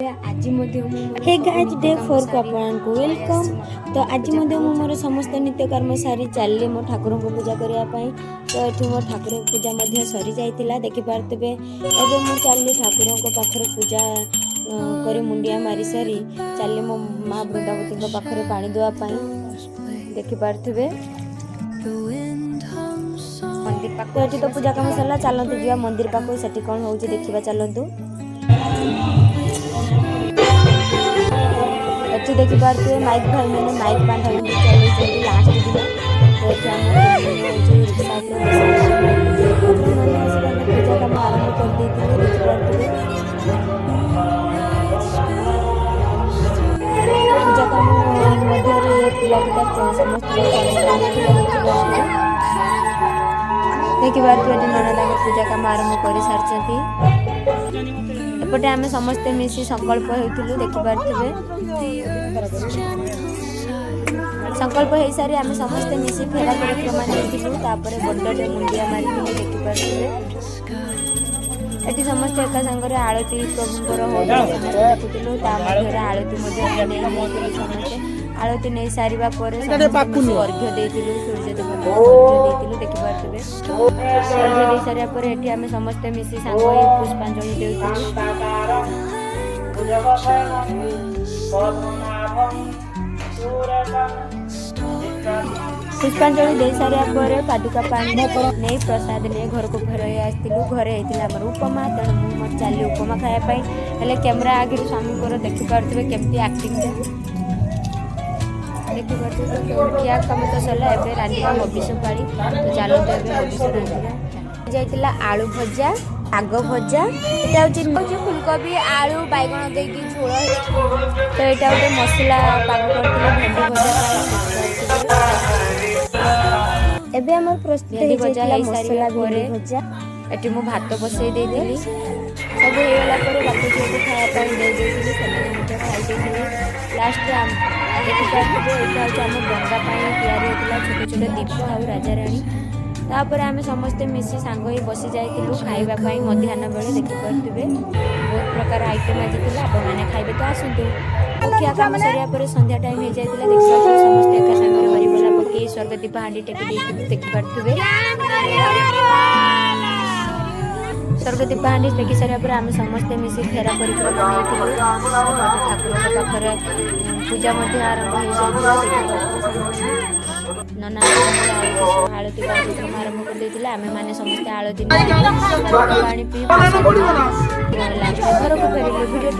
Hey guys day 4 को आपको welcome. तो आज मोर समस्त नित्यकर्म सारी चली मो ठाकुर को पूजा करने। तो ये मो ठाकुर पूजा सरी जाइतिला देखि पारतबे। एबे मु चली ठाकुर को पाखरे पूजा करे मुंडिया मारी सारी चली मो माँ वृंदावती को पाखरे पानी देवा देखि पारतबे। मंदिर पाख तो पूजा काम सरला चलतु जा मंदिर पाख सेठी कौन होउची देखिबा चलतु। अच्छी देखी पारे माइक भाई मैंने माइक बांधा चल लास्ट दिन। तो पूजा काम आरंभ कर पूजा काम देखी पारे ननदा पूजा काम आरंभ कर सारी। एपटे आम समस्ते मिसी संकल्प होइथिलु देखि पारथिबे। संकल्प हो सारी आम समस्ते मिसी फेरा परिक्रमा करथिलु। तापरे बड्डे मुंडिया मारिथिलु देखि पारथिबे। एटी समस्ते एका संगरे आरती प्रभुंकर होइथिलु देखुथिलु। ता मध्यरे आरती मध्ये नै समस्ते आरती नै सारिबा परे समस्ते अर्घ्य देथिलु। सूर्य देवता अर्घ्य देथिलु देखि पारथिबे। अर्घ्य दे सारिया परे एटी आम समस्ते मिसी संग होई पुष्पांजलि देउथिलु। पुष्पांजलि दे सारिया परे पादुका पानी नहीं प्रसाद नहीं घर को फेर आसलु। घरे होता उपमा तेणु मुझे चली उपमा खायापी कैमेरा आगे स्वामी को देखी पारे केमती आक्टिंग देखी पारे। क्या कम तो सरला एवं रांधा हबिष पाड़ी तो चलते हबिष रांधा जाइला आलू भजा आग भजा यहाँ हूँ फुलकोबी आलू बैगण देकी झोल। तो यहाँ गोटे मसला पाग कर भेंडी भजा एबे हमर प्रस्तुत भजा है सारी घरे एटी मु भात बसई देली सब हो गला पर बाकी जो खाया दे देली से खाई देली। लास्ट देखि पारे एटा हम गंगा तैयारी होता छोट छोट दीप आउ राजा रानी। तापर आम समस्ते मिसी सांग ही बसी जाइलु खावाई मध्याह्न बेले देखि पारे बहुत प्रकार आइटम आज आपने खाइबे तो आसतु। मुखिया काम सरिया संध्या टाइम हो जाता देखिए समस्ते एका सांगे हरिबोला पकई स्वर्गदीप हांडी टेकी देखि पारे। स्वर्गदीप हांडी टेकी सारा आम समस्ते मिसी फेरा परिक्रमा ठाकुर पाखरे पूजा आरंभ हो नना आलती कार्यक्रम आरंभ कर आम मैंने समस्ते आलती पानी पी घर को फेर भिडियो।